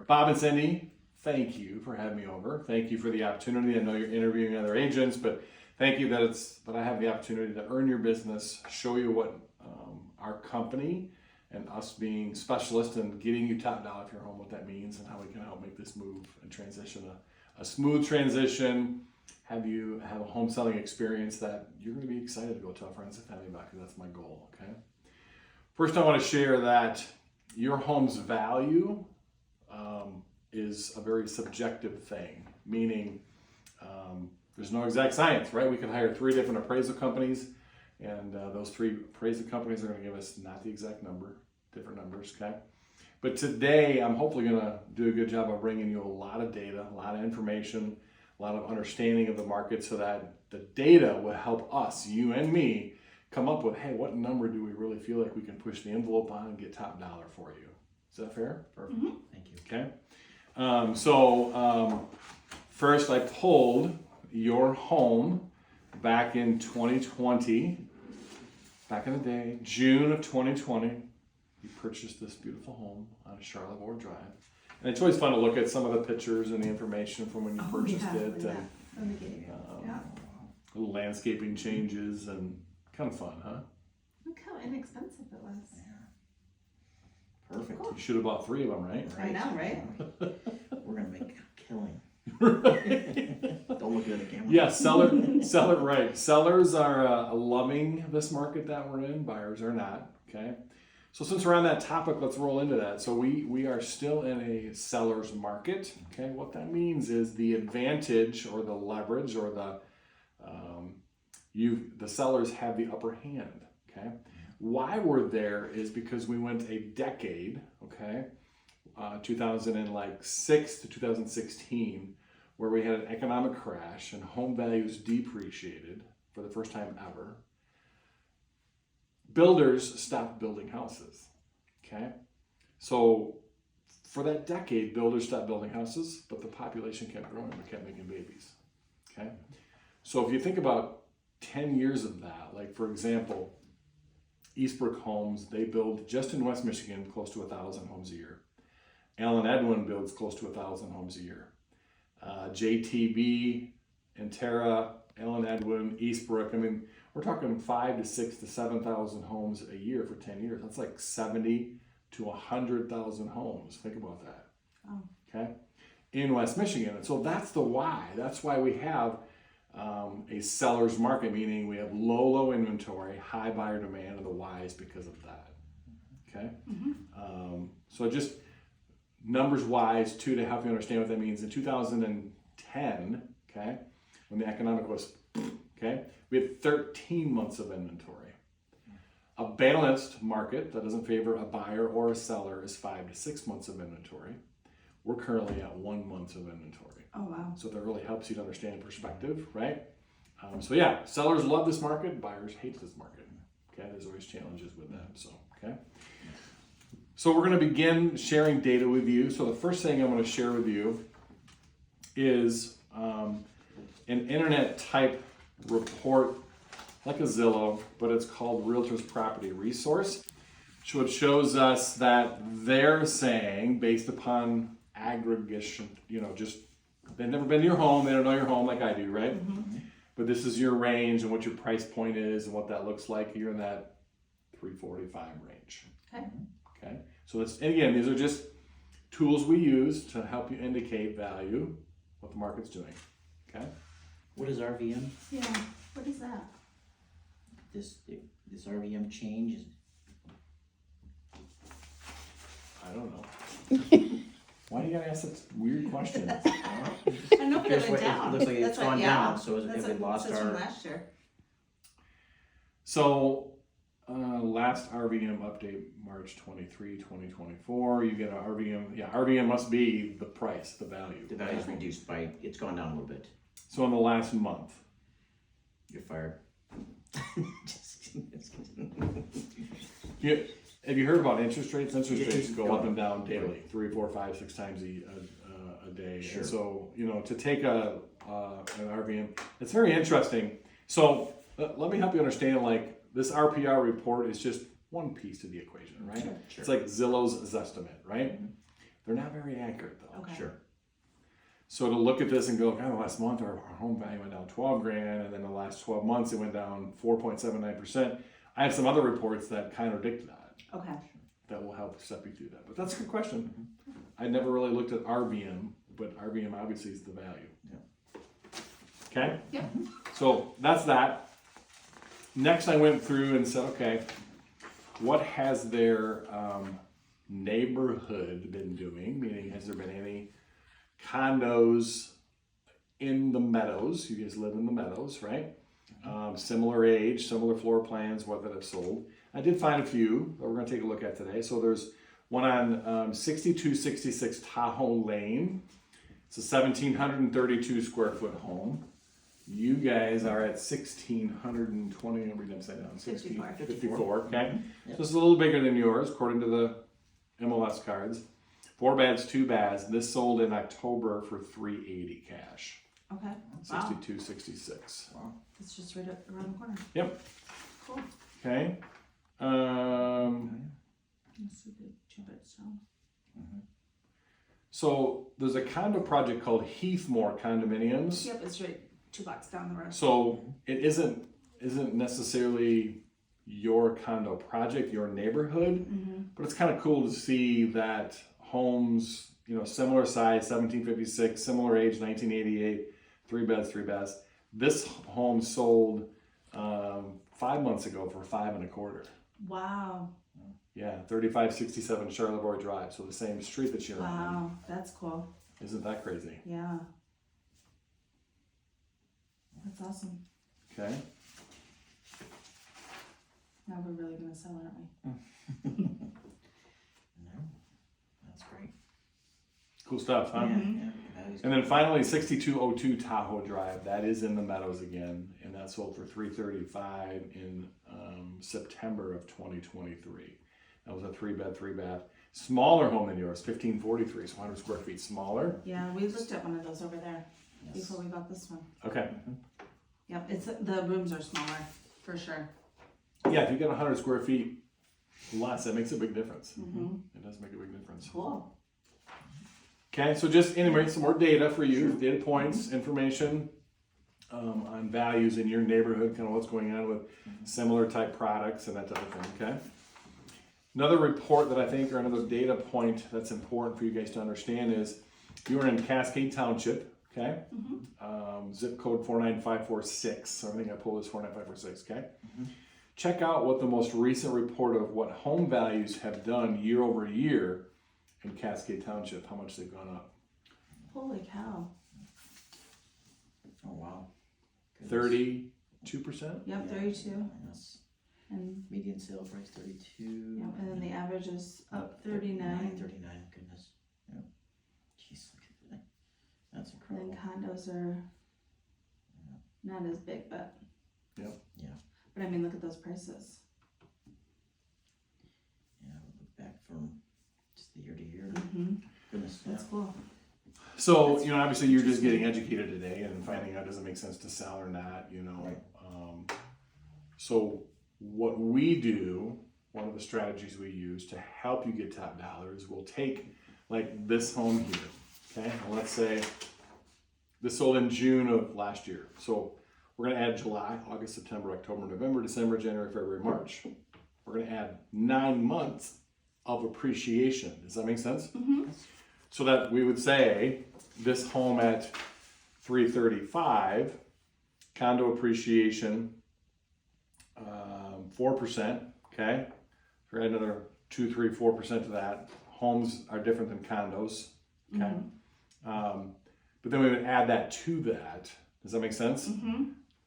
Bob and Cindy, thank you for having me over. Thank you for the opportunity. I know you're interviewing other agents, but thank you that I have the opportunity to earn your business, show you what our company and us being specialists in getting you top dollar for your home, what that means, and how we can help make this move and transition a smooth transition. Have you have a home selling experience that you're going to be excited to go tell friends and family about, because that's my goal. Okay. First, I want to share that your home's value is a very subjective thing, meaning there's no exact science, right? We can hire 3 different appraisal companies, and those 3 appraisal companies are going to give us not the exact number, different numbers, okay? But today, I'm hopefully going to do a good job of bringing you a lot of data, a lot of information, a lot of understanding of the market, so that the data will help us, you and me, come up with, hey, what number do we really feel like we can push the envelope on and get top dollar for you? Is that fair? Perfect. Mm-hmm. Thank you. Okay. First I pulled your home back in 2020, back in the day, June of 2020. You purchased this beautiful home on Charlotte Board Drive. And it's always fun to look at some of the pictures and the information from when you purchased it. And, From the beginning. Yeah. little landscaping changes, and kind of fun, huh? Look how inexpensive it was. Perfect. Cool. You should have bought 3 of them, right? I know, right? We're gonna make a killing. Don't look at the camera. Yeah, seller, right. Sellers are loving this market that we're in. Buyers are not. Okay. So since we're on that topic, let's roll into that. So we are still in a seller's market. Okay. What that means is the advantage or the leverage or the sellers have the upper hand. Okay. Why we're there is because we went a decade. Okay. 2006 to 2016, where we had an economic crash and home values depreciated for the first time ever. Builders stopped building houses, okay? So for that decade, builders stopped building houses, but the population kept growing, we kept making babies, okay? So if you think about 10 years of that, like for example, Eastbrook Homes, they build just in West Michigan close to 1,000 homes a year. Allen Edwin builds close to 1,000 homes a year. JTB, Intera, Allen Edwin, Eastbrook. I mean, we're talking 5,000 to 6,000 to 7,000 homes a year for 10 years. That's like 70 to 100,000 homes. Think about that. Oh. Okay, in West Michigan. And so that's the why. That's why we have a seller's market, meaning we have low inventory, high buyer demand, and the why is because of that. Okay, so just numbers wise, too, to help you understand what that means. In 2010, okay, when the economic was, okay, we had 13 months of inventory. A balanced market that doesn't favor a buyer or a seller is 5 to 6 months of inventory. We're currently at 1 month of inventory. Oh, wow. So that really helps you to understand perspective, right? So yeah, sellers love this market, buyers hate this market. Okay, there's always challenges with that. So, okay. So we're going to begin sharing data with you. So the first thing I'm going to share with you is an internet type report, like a Zillow, but it's called Realtors Property Resource, which shows us that they're saying, based upon aggregation, just they've never been to your home, they don't know your home like I do, right? Mm-hmm. But this is your range and what your price point is and what that looks like. You're in that 345 range. Okay. Okay, so and again, these are just tools we use to help you indicate value, what the market's doing. Okay. What is RVM? Yeah. What is that? This RVM change is. I don't know. Why do you gotta ask such weird questions? I know, but it went down. It looks like it's That's what- gone yeah. down. So That's if we what- lost that's from our. last year. So last RVM update, March 23, 2024, you get an RVM. Yeah, RVM must be the price, the value. The value's reduced by. It's gone down a little bit. So in the last month. You're fired. Yeah. Have you heard about interest rates? Interest Yeah, rates go go up and on. down daily, 3, 4, 5, 6 times a day. Sure. And so, to take an RVM, it's very interesting. So let me help you understand, like, this RPR report is just one piece of the equation, right? Sure. It's like Zillow's Zestimate, right? They're not very accurate though. Okay. Sure. So to look at this and go, God, the last month our home value went down 12 grand, and then the last 12 months it went down 4.79%. I have some other reports that contradict that. Okay. That will help step you through that. But that's a good question. I never really looked at RVM, but RVM obviously is the value. Yeah. Okay? Yep. So that's that. Next I went through and said, okay, what has their neighborhood been doing? Meaning, has there been any condos in the meadows? You guys live in the meadows, right? Similar age, similar floor plans, what that have sold. I did find a few that we're going to take a look at today. So there's one on 6266 Tahoe Lane. It's a 1,732 square foot home. You guys are at 1,620, I'm reading upside down, 54. 54, okay? Yep. So it's a little bigger than yours, according to the MLS cards. 4 beds, 2 baths. This sold in October for $380 cash. Okay. Wow. 6266. Wow. It's just right up around the corner. Yep. Cool. Okay. That's a good 2-bed stone. So there's a condo project called Heathmore Condominiums. Yep, it's right 2 blocks down the road. So it isn't necessarily your condo project, your neighborhood, but it's kind of cool to see that homes, similar size, 1756, similar age, 1988, 3 beds, 3 baths. This home sold 5 months ago for $525. Wow. Yeah, 3567 Charlevoix Drive, so the same street that you're on. Wow. That's cool. Isn't that crazy? Yeah. That's awesome. Okay. Now we're really going to sell, aren't we? No, that's great. Cool stuff, huh? Yeah, Mhm. yeah. That is And then finally, 6202 Tahoe Drive. That is in the meadows again, and that sold for $335 in September of 2023. That was a 3 bed, 3 bath, smaller home than yours, 1543, so 100 square feet smaller. Yeah, we looked at one of those over there yes. before we bought this one. Okay. Yep, the rooms are smaller for sure. Yeah, if you get 100 square feet less, that makes a big difference. Mm-hmm. It does make a big difference. Cool. Okay, so just enumerate some more data for you, data points, information on values in your neighborhood, kind of what's going on with similar type products and that type of thing, okay? Another report that I think, or another data point that's important for you guys to understand is you are in Cascade Township, okay? Zip code 49546, so everything I pulled is 49546, okay? Check out what the most recent report of what home values have done year over year in Cascade Township, how much they've gone up. Holy cow. Oh, wow. Goodness. 32%? Yep, 32. Yes. And Median sale price 32. yep, and then the average is up 39. 39, goodness. Yeah. Jeez, look at that. That's And incredible. then condos are not as big, but. Yep. Yeah. But I mean, look at those prices. Yeah, we look back from just the year to year. Mm-hmm. Goodness, yeah. That's cool. So, obviously you're just getting educated today and finding out does it make sense to sell or not, Right. So what we do, one of the strategies we use to help you get top dollar is we'll take like this home here, okay? And let's say this sold in June of last year. So we're gonna add July, August, September, October, November, December, January, February, March. We're gonna add 9 months of appreciation. Does that make sense? Mm-hmm. So that we would say this home at 335, condo appreciation 4%, okay? For another 2, 3, 4% to that. Homes are different than condos, okay? But then we would add that to that. Does that make sense? Mm-hmm.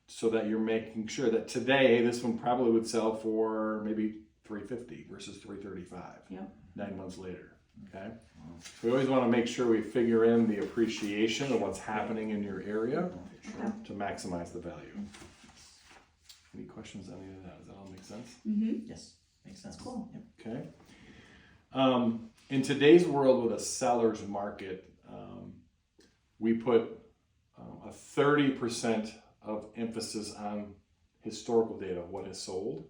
So that you're making sure that today this one probably would sell for maybe 350 versus 335. Yep. 9 months later, okay? So we always want to make sure we figure in the appreciation of what's happening in your area Okay. to maximize the value. Any questions on any of that? Does that all make sense? Mm-hmm. Yes, makes sense. Cool. Yep. Okay. In today's world with a seller's market, we put a 30% of emphasis on historical data, what has sold.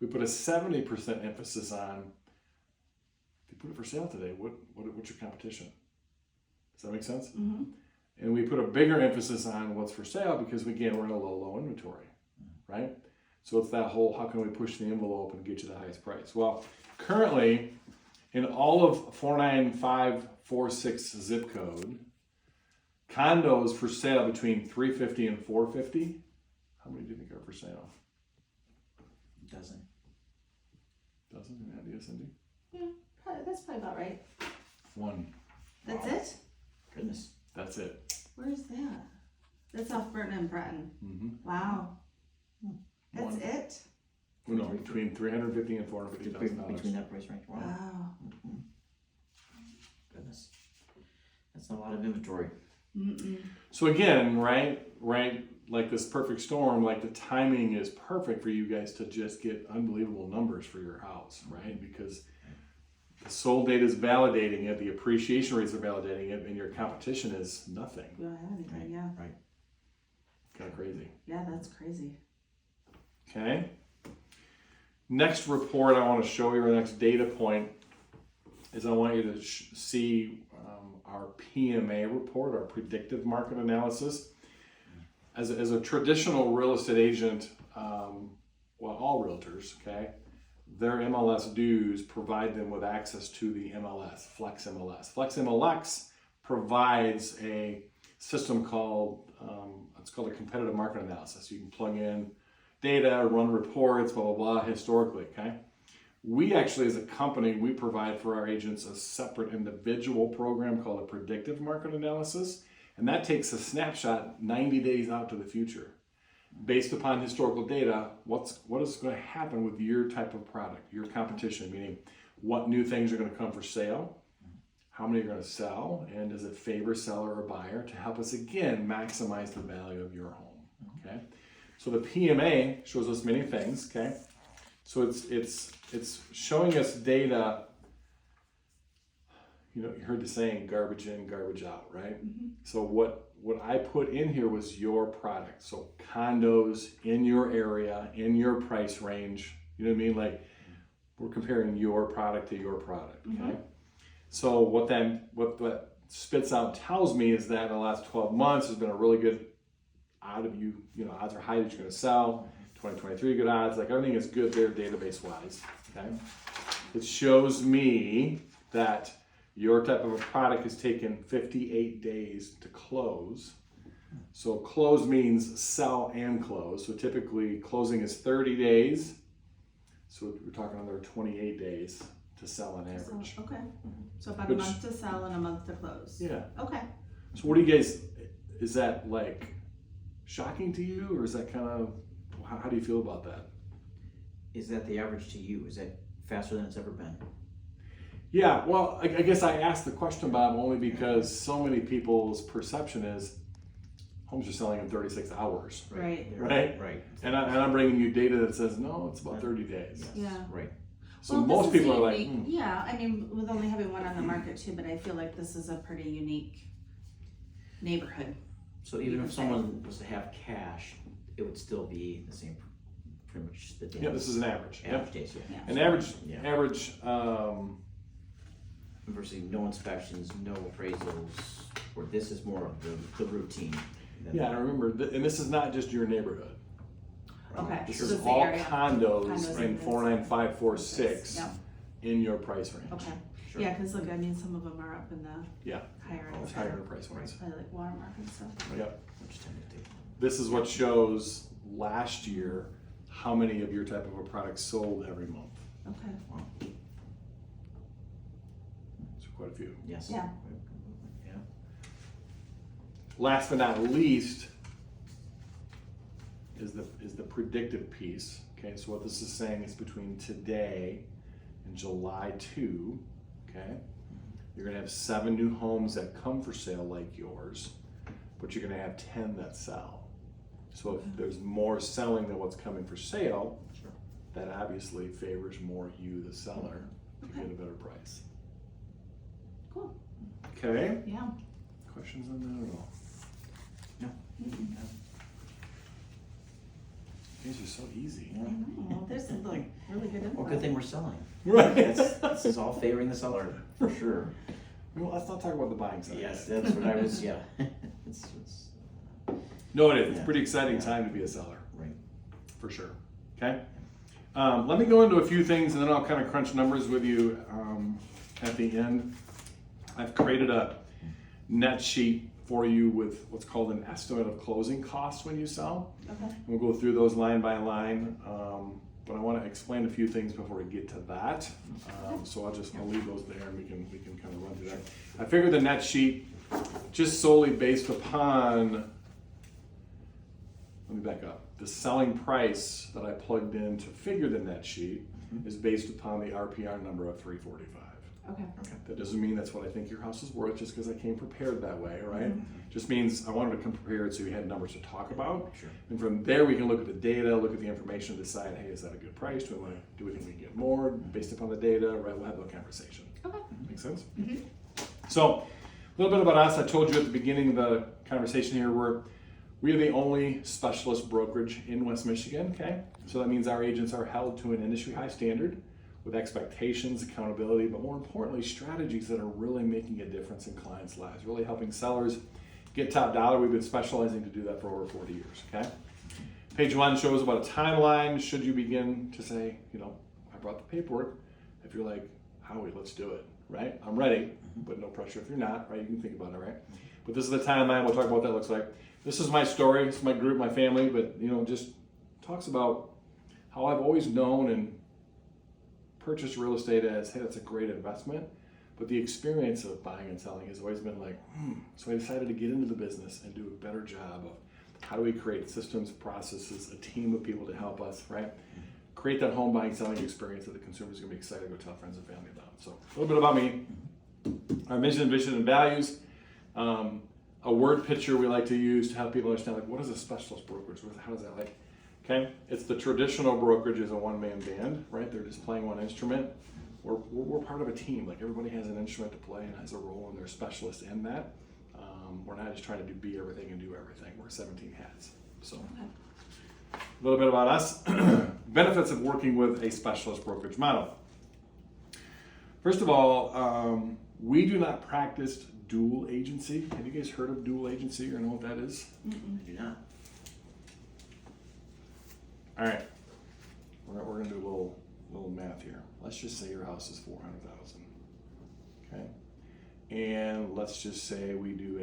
We put a 70% emphasis on the put it for sale today. What's your competition? Does that make sense? Mm-hmm. And we put a bigger emphasis on what's for sale because again, we're in a low inventory, right? So it's that whole, how can we push the envelope and get you the highest price? Well, currently in all of 49546 zip code, condos for sale between 350 and 450. How many do you think are for sale? Doesn't. Any idea, Cindy? Yeah, that's probably about right. One. That's Wow. it? Goodness. That's it. Where's that? That's off Burton and Breton. Mm-hmm. Wow. That's One. it? No, between 350 and 450 Between $1,000. that price range. Wow. Wow. Mhm. Goodness. That's not a lot of inventory. Mm-mm. So again, right, like this perfect storm, like the timing is perfect for you guys to just get unbelievable numbers for your house, right? Because the sold data is validating it, the appreciation rates are validating it, and your competition is nothing. We don't have anything, yeah. Right. Kind of crazy. Yeah, that's crazy. Okay. Next report I want to show you, or next data point, is I want you to see our PMA report, our predictive market analysis. As a traditional real estate agent, well, all realtors, okay, their MLS dues provide them with access to the MLS, Flex MLS. Flex MLS provides a system called, it's called a competitive market analysis. You can plug in data, run reports, blah, blah, blah, historically, okay? We actually, as a company, we provide for our agents a separate individual program called a predictive market analysis. And that takes a snapshot 90 days out to the future. Based upon historical data, what is going to happen with your type of product, your competition, meaning what new things are going to come for sale, how many are going to sell, and does it favor seller or buyer to help us, again, maximize the value of your home, okay? So the PMA shows us many things, okay? So it's showing us data. You know, you heard the saying, garbage in, garbage out, right? Mm-hmm. So what I put in here was your product. So condos in your area, in your price range, you know what I mean? Like we're comparing your product to your product, okay? Mhm. So what that spits out tells me is that in the last 12 months has been a really good odds are high that you're gonna sell. 2023 good odds, like everything is good there database wise, okay? It shows me that your type of a product has taken 58 days to close. So close means sell and close. So typically closing is 30 days. So we're talking another 28 days to sell on average. So, okay. So about Which- a month to sell and a month to close. Yeah. Okay. So what do you guys, is that like shocking to you, or is that kind of, how do you feel about that? Is that the average to you? Is that faster than it's ever been? Yeah, well, I guess I asked the question, Bob, only because so many people's perception is homes are selling in 36 hours. Right. Right. Right. And I'm bringing you data that says, no, it's about 30 days. Yes. Yeah. Right. So Well, most this is people are like, unique. Yeah, I mean, with only having one on the market too, but I feel like this is a pretty unique neighborhood. So even You if would someone was to have cash, it would still be the same, pretty much the days. yeah, this is an average. Yep. Average days, yeah. Yeah. An average, Yeah. Versus no inspections, no appraisals, or this is more of the routine. than yeah, that. I remember, and this is not just your neighborhood. Okay. This So is it's the all area. condos Condos in in this. 49546 Yeah. in your price range. Okay. Sure. Yeah, because look, I mean, some of them are up in the Yeah, higher end. it's higher in price range. Probably like Watermark and stuff. Yep. Which tend to take. This is what shows last year how many of your type of a product sold every month. Okay. Wow. So quite a few. Yes. Yeah. Yeah. Last but not least is the predictive piece. Okay, so what this is saying is between today and July 2, okay, you're gonna have 7 new homes that come for sale like yours, but you're gonna have 10 that sell. So if there's more selling than what's coming for sale, Sure. that obviously favors more you, the seller, to Okay. get a better price. Cool. Okay, Yeah. questions on that at all? No. Mm-mm. These are so easy. Yeah. I know, there's some like really good info. Well, good thing we're selling. Right. This is all favoring the seller, for sure. Well, let's not talk about the buying side. Yes, that's what I was, yeah. It's, No, it is. It's Yeah. a pretty exciting Yeah. time to be a seller, right. for sure. Okay. Let me go into a few things, and then I'll kind of crunch numbers with you at the end. I've created a net sheet for you with what's called an estimate of closing costs when you sell. Okay. We'll go through those line by line, but I want to explain a few things before we get to that. So I'll leave those there, and we can kind of run through that. I figured the net sheet just solely based upon. Let me back up. The selling price that I plugged in to figure the net sheet is based upon the RPR number of 345. Okay. That doesn't mean that's what I think your house is worth just because I came prepared that way, right? Just means I wanted to come prepared so we had numbers to talk about. Sure. And from there we can look at the data, look at the information, decide, hey, is that a good price? Do we think we can get more based upon the data, right? We'll have that conversation. Okay. Make sense? So, a little bit about us. I told you at the beginning of the conversation here, we are the only specialist brokerage in West Michigan, okay? So that means our agents are held to an industry high standard with expectations, accountability, but more importantly, strategies that are really making a difference in clients' lives, really helping sellers get top dollar. We've been specializing to do that for over 40 years, okay? Page 1 shows about a timeline. Should you begin to say, I brought the paperwork, if you're like, Howie, let's do it, right? I'm ready, but no pressure if you're not, right? You can think about it, right? But this is the timeline. We'll talk about what that looks like. This is my story. This is my group, my family, but just talks about how I've always known and purchased real estate as, hey, that's a great investment. But the experience of buying and selling has always been like, So I decided to get into the business and do a better job of how do we create systems, processes, a team of people to help us, right? Create that home buying, selling experience that the consumer is going to be excited to go tell friends and family about. So a little bit about me, our mission, vision, and values. A word picture we like to use to help people understand, like, what is a specialist brokerage? How does that like? Okay, it's the traditional brokerage is a one-man band, right? They're just playing one instrument. We're part of a team. Like, everybody has an instrument to play and has a role, and they're specialists in that. We're not just trying to be everything and do everything. We're 17 hats. So, a little bit about us. Benefits of working with a specialist brokerage model. First of all, we do not practice dual agency. Have you guys heard of dual agency or know what that is? I do not. All right, we're gonna do a little math here. Let's just say your house is $400,000, okay? And let's just say we do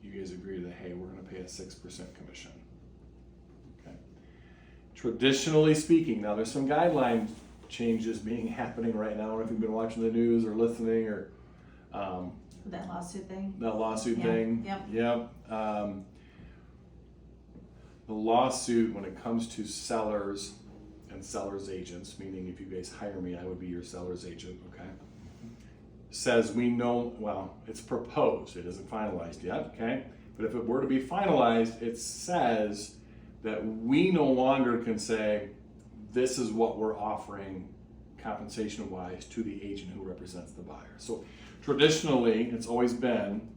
you guys agree that, hey, we're gonna pay a 6% commission, okay? Traditionally speaking, now there's some guideline changes happening right now. I don't know if you've been watching the news or listening or That lawsuit thing. that lawsuit Yeah, thing. yep. The lawsuit, when it comes to sellers and sellers agents, meaning if you guys hire me, I would be your seller's agent, okay? Says it's proposed, it isn't finalized yet, okay? But if it were to be finalized, it says that we no longer can say, this is what we're offering compensation-wise to the agent who represents the buyer. So traditionally, it's always been,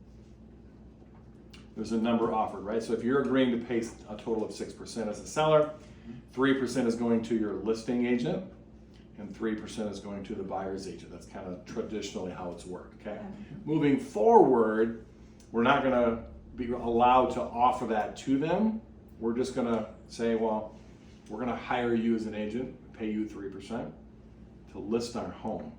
there's a number offered, right? So if you're agreeing to pay a total of 6% as a seller, 3% is going to your listing agent, and 3% is going to the buyer's agent. That's kind of traditionally how it's worked, okay? Moving forward, we're not gonna be allowed to offer that to them. We're just gonna say, well, we're gonna hire you as an agent, pay you 3% to list our home.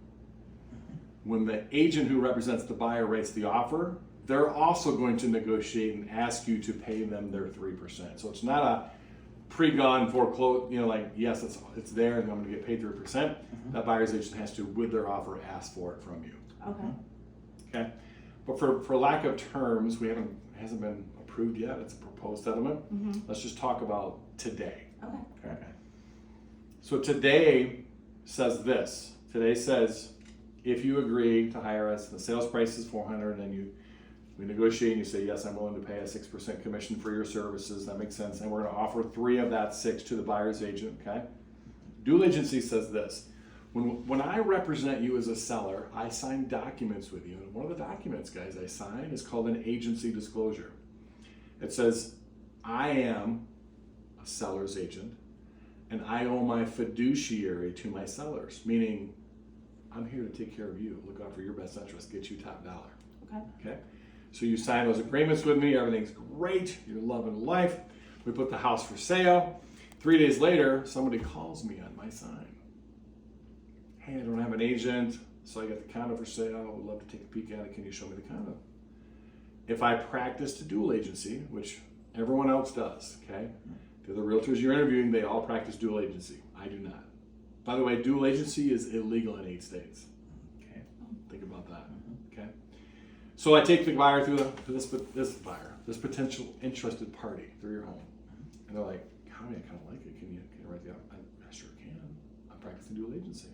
When the agent who represents the buyer rates the offer, they're also going to negotiate and ask you to pay them their 3%. So it's not a pre-gone foreclosed, yes, it's there and I'm gonna get paid 3%. That buyer's agent has to, with their offer, ask for it from you. Okay? But for lack of terms, it hasn't been approved yet. It's a proposed settlement. Let's just talk about today. Okay. So today says this. Today says, if you agree to hire us, the sales price is $400, and we negotiate and you say, yes, I'm willing to pay a 6% commission for your services. That makes sense. And we're going to offer 3 of that 6 to the buyer's agent, okay? Dual agency says this. When I represent you as a seller, I sign documents with you. And one of the documents, guys, I sign is called an agency disclosure. It says, I am a seller's agent, and I owe my fiduciary to my sellers, meaning I'm here to take care of you, look out for your best interest, get you top dollar. Okay? So you sign those agreements with me, everything's great, you're loving life. We put the house for sale. 3 days later, somebody calls me on my sign. Hey, I don't have an agent, so I got the condo for sale. I would love to take a peek at it. Can you show me the condo? If I practiced a dual agency, which everyone else does, okay? The other realtors you're interviewing, they all practice dual agency. I do not. By the way, dual agency is illegal in 8 states. Okay, think about that. Okay, so I take the buyer through this potential interested party through your home, and they're like, "Howie, I kind of like it. Can you write the op?" I sure can. I'm practicing dual agency.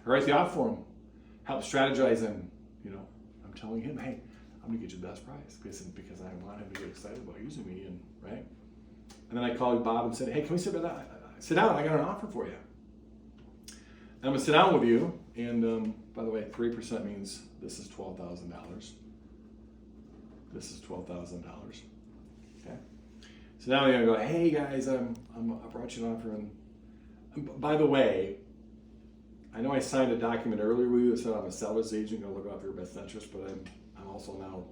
I write the op for him, help strategize, and I'm telling him, "Hey, I'm gonna get you the best price because I want him to get excited about using me," and right. And then I called Bob and said, "Hey, can we sit down? I got an offer for you. And I'm gonna sit down with you." And by the way, 3% means this is $12,000. This is $12,000. Okay. So now you're gonna go, "Hey guys, I brought you an offer." And by the way, I know I signed a document earlier with you that said I'm a seller's agent, gonna look out for your best interest, but I'm also now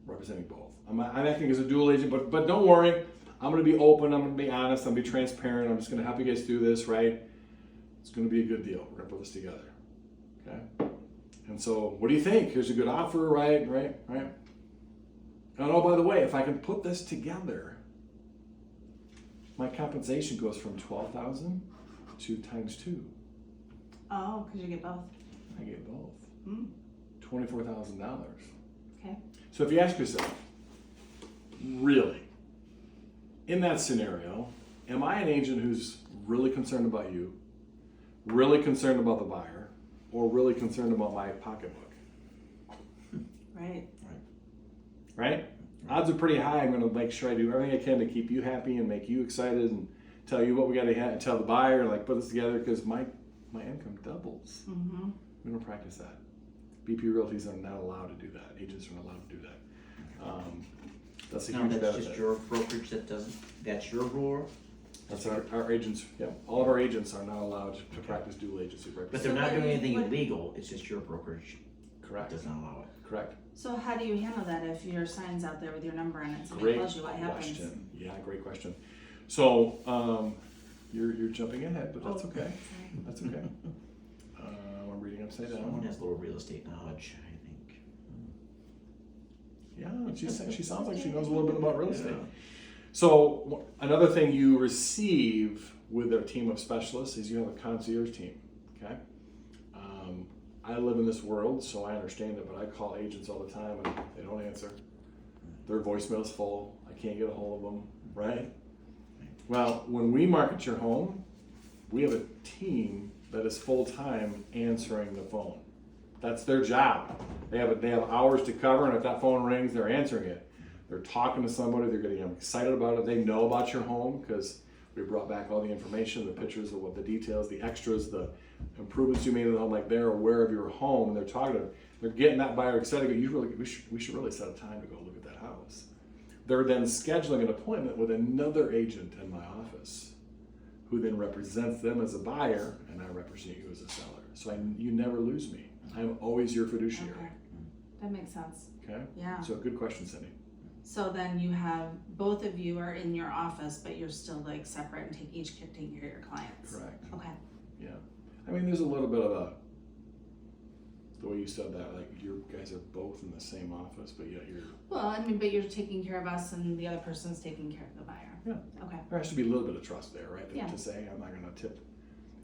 representing both. I'm acting as a dual agent, but don't worry. I'm going to be open, I'm going to be honest, I'm going to be transparent, I'm just going to help you guys through this, right? It's going to be a good deal. We're going to put this together, okay? And so, what do you think? Here's a good offer, right? And oh, by the way, if I can put this together, my compensation goes from $12,000 to times 2. Oh, because you get both. I get both. $24,000. Okay. So if you ask yourself, really, in that scenario, am I an agent who's really concerned about you, really concerned about the buyer, or really concerned about my pocketbook? Right? Odds are pretty high I'm going to make sure I do everything I can to keep you happy and make you excited and tell you what we got to tell the buyer, like put this together, because my income doubles. We don't practice that. BP Realties are not allowed to do that. Agents are not allowed to do that. That's a huge benefit. That's just your brokerage that doesn't, that's your rule? That's our agents, yeah. All of our agents are not allowed to practice dual agency. But they're not doing anything illegal, it's just your brokerage Correct. does not allow it. Correct. So how do you handle that if your sign's out there with your number on it? Somebody Great calls you, what happens? question. Yeah, great question. So you're jumping ahead, but that's okay. That's okay. I'm reading upside down. Someone has little real estate knowledge, I think. Yeah, she sounds like she knows a little bit about real estate. So another thing you receive with a team of specialists is you have a concierge team. Okay. I live in this world, so I understand it, but I call agents all the time and they don't answer. Their voicemail's full. I can't get a hold of them, right? Well, when we market your home, we have a team that is full-time answering the phone. That's their job. They have hours to cover, and if that phone rings, they're answering it. They're talking to somebody, they're getting excited about it. They know about your home because we brought back all the information, the pictures of what the details, the extras, the improvements you made in the home, like they're aware of your home, and they're talking to them. They're getting that buyer excited. We should really set a time to go look at that house. They're then scheduling an appointment with another agent in my office who then represents them as a buyer, and I represent you as a seller. So you never lose me. I'm always your fiduciary. Okay. That makes sense. Okay? Yeah. So good question, Cindy. So then you have, both of you are in your office, but you're still like separate and each taking care of your clients. Correct. Okay. Yeah. I mean, there's a little bit of the way you said that, like you guys are both in the same office, but yet you're... Well, I mean, but you're taking care of us and the other person's taking care of the buyer. Yeah. Okay. There has to be a little bit of trust there, right? Yeah. To say, I'm not going to tip,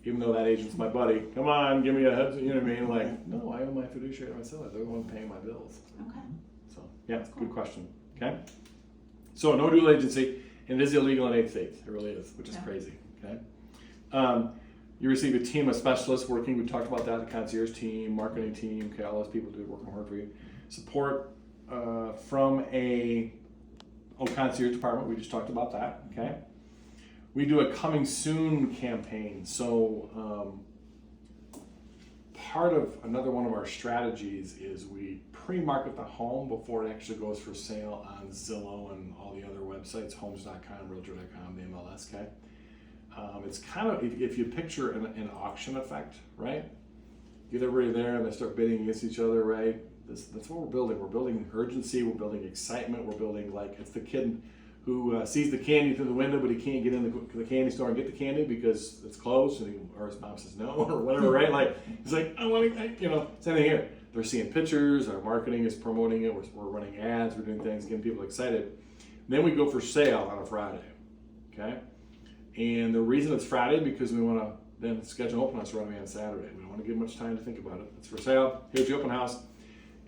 even though that agent's my buddy, come on, give me a heads, you know what I mean? Like, no, I owe my fiduciary to my seller. They're the one paying my bills. Okay. So, yeah, good question. Okay? So, no dual agency, and it is illegal in 8 states. It really is, which is crazy. Okay? You receive a team of specialists working, we talked about that, the concierge team, marketing team, okay, all those people do working hard for you. Support from a concierge department, we just talked about that, okay? We do a coming soon campaign. So part of another one of our strategies is we pre-market the home before it actually goes for sale on Zillow and all the other websites, homes.com, realtor.com, the MLS, okay? It's kind of, if you picture an auction effect, right? Get everybody there and they start bidding against each other, right? That's what we're building. We're building urgency, we're building excitement, we're building like, it's the kid who sees the candy through the window, but he can't get in the candy store and get the candy because it's closed, or his mom says no, or whatever, right? Like, he's like, I want to, same thing here. They're seeing pictures, our marketing is promoting it, we're running ads, we're doing things, getting people excited. Then we go for sale on a Friday, okay? And the reason it's Friday, because we want to then schedule open house right away on Saturday. We don't want to give much time to think about it. It's for sale, here's the open house.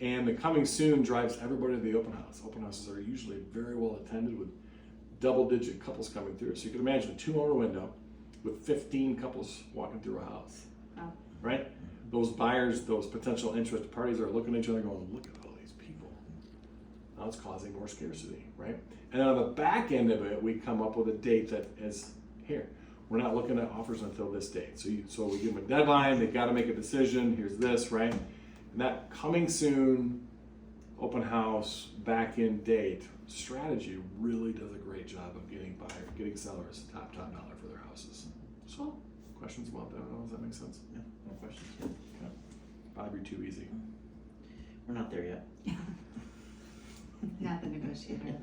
And the coming soon drives everybody to the open house. Open houses are usually very well attended with double-digit couples coming through. So you can imagine a 2-hour window with 15 couples walking through a house, Wow. right? Those buyers, those potential interested parties are looking at each other going, look at all these people. Now it's causing more scarcity, right? And then on the back end of it, we come up with a date that is here. We're not looking at offers until this date. So we give them a deadline, they've got to make a decision, here's this, right? And that coming soon, open house, back end date strategy really does a great job of getting sellers top dollar for their houses. So, questions about that? I don't know, does that make sense? Yeah, no questions. Okay. Bob, you're too easy. We're not there yet. Not the negotiator.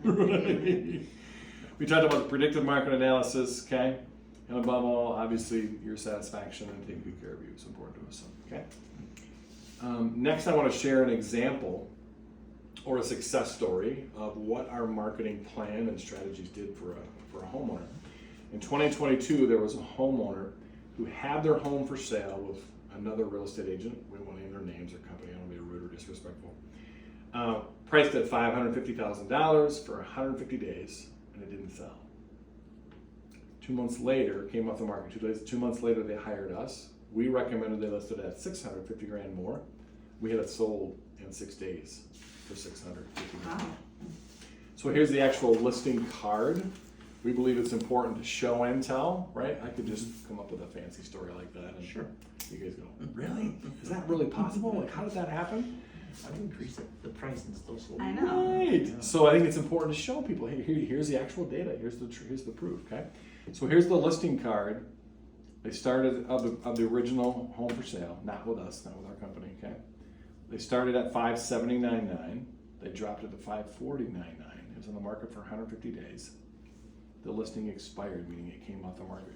We talked about the predictive market analysis, okay? And above all, obviously, your satisfaction and taking good care of you is important to us, okay? Next, I want to share an example or a success story of what our marketing plan and strategies did for a homeowner. In 2022, there was a homeowner who had their home for sale with another real estate agent. We don't want to name their names or company, I don't want to be rude or disrespectful. Priced at $550,000 for 150 days, and it didn't sell. 2 months later, came off the market 2 days. 2 months later, they hired us. We recommended they listed at $650,000 more. We had it sold in 6 days for $650,000. Wow. So here's the actual listing card. We believe it's important to show and tell, right? I could just come up with a fancy story like that. And Sure. You guys go, really? Is that really possible? Like, how did that happen? I would increase the price and still sold. I know. Right. So I think it's important to show people, hey, here's the actual data. Here's the proof. Okay. So here's the listing card. They started of the original home for sale, not with us, not with our company. Okay. They started at $579.9. They dropped it to $549.9. It was on the market for 150 days. The listing expired, meaning it came off the market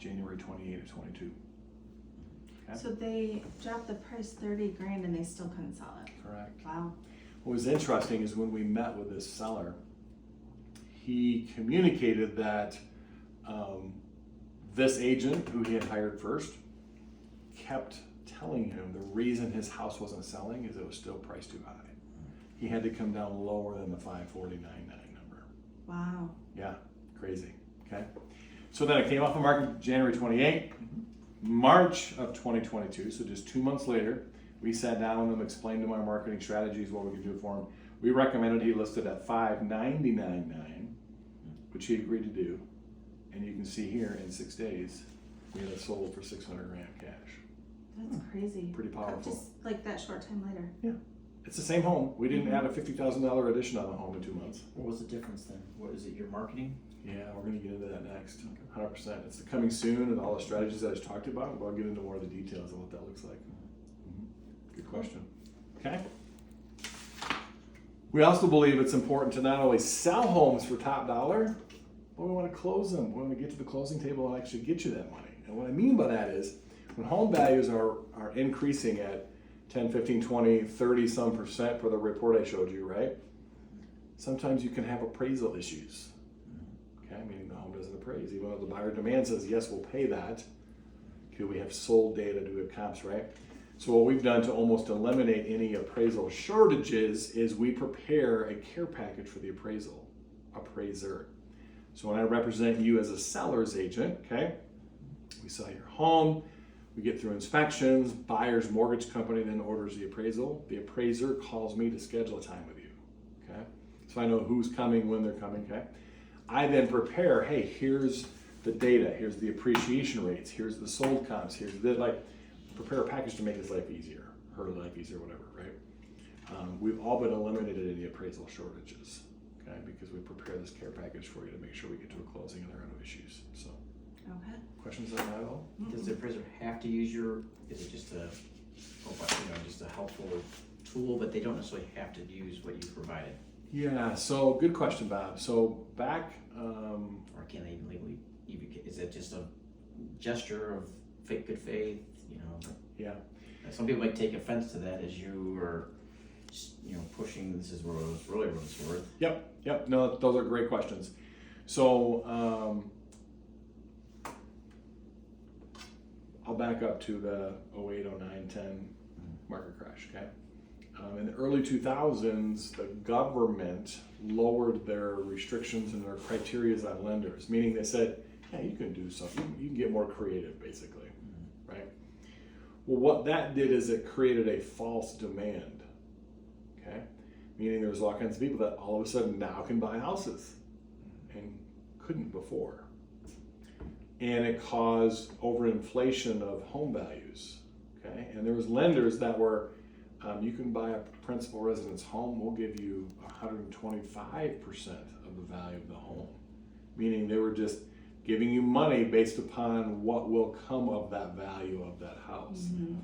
January 28 of 22. Okay. So they dropped the price $30,000 and they still couldn't sell it. Correct. Wow. What was interesting is when we met with this seller, he communicated that this agent who he had hired first kept telling him the reason his house wasn't selling is it was still priced too high. He had to come down lower than the $549.9 number. Wow. Yeah, crazy. Okay. So then it came off the market January 28, March of 2022. So just 2 months later, we sat down with him, explained him our marketing strategies, what we could do for him. We recommended he listed at $599.9, which he agreed to do. And you can see here in 6 days, we had it sold for $600,000 cash. That's crazy. Pretty powerful. Just like that short time later. Yeah. It's the same home. We didn't add a $50,000 addition on the home in 2 months. What was the difference then? What is it, your marketing? Yeah, we're going to get into that next. 100%. It's the coming soon and all the strategies that I just talked about. We'll get into more of the details of what that looks like. Good question. Okay. We also believe it's important to not only sell homes for top dollar, but we want to close them. We want to get to the closing table and actually get you that money. And what I mean by that is when home values are increasing at 10, 15, 20, 30 some percent for the report I showed you, right? Sometimes you can have appraisal issues. Okay, meaning the home doesn't appraise. Even though the buyer demand says, yes, we'll pay that. Okay, we have sold data, do we have comps, right? So what we've done to almost eliminate any appraisal shortages is we prepare a care package for the appraiser. So when I represent you as a seller's agent, okay, we sell your home, we get through inspections, buyer's mortgage company then orders the appraisal. The appraiser calls me to schedule a time with you, okay? So I know who's coming, when they're coming, okay? I then prepare, hey, here's the data, here's the appreciation rates, here's the sold comps, here's the, prepare a package to make his life easier, her life easier, whatever, right? We've all but eliminated any appraisal shortages, okay? Because we prepare this care package for you to make sure we get to a closing and there are no issues. So, Okay. questions on that at all? Does the appraiser have to use is it just just a helpful tool, but they don't necessarily have to use what you provided? Yeah, so good question, Bob. So back, Or can they legally, is it just a gesture of good faith, yeah, Some people might take offense to that as you are, pushing, this is what it's really what it's worth. Yep, no, those are great questions. So, I'll back up to the 08, 09, 10 market crash, okay? In the early 2000s, the government lowered their restrictions and their criteria on lenders, meaning they said, yeah, you can do something, you can get more creative, basically, right? Well, what that did is it created a false demand, okay? Meaning there was all kinds of people that all of a sudden now can buy houses and couldn't before. And it caused overinflation of home values, okay? And there was lenders that were, you can buy a principal residence home, we'll give you 125% of the value of the home. Meaning they were just giving you money based upon what will come of that value of that house. Mm-hmm.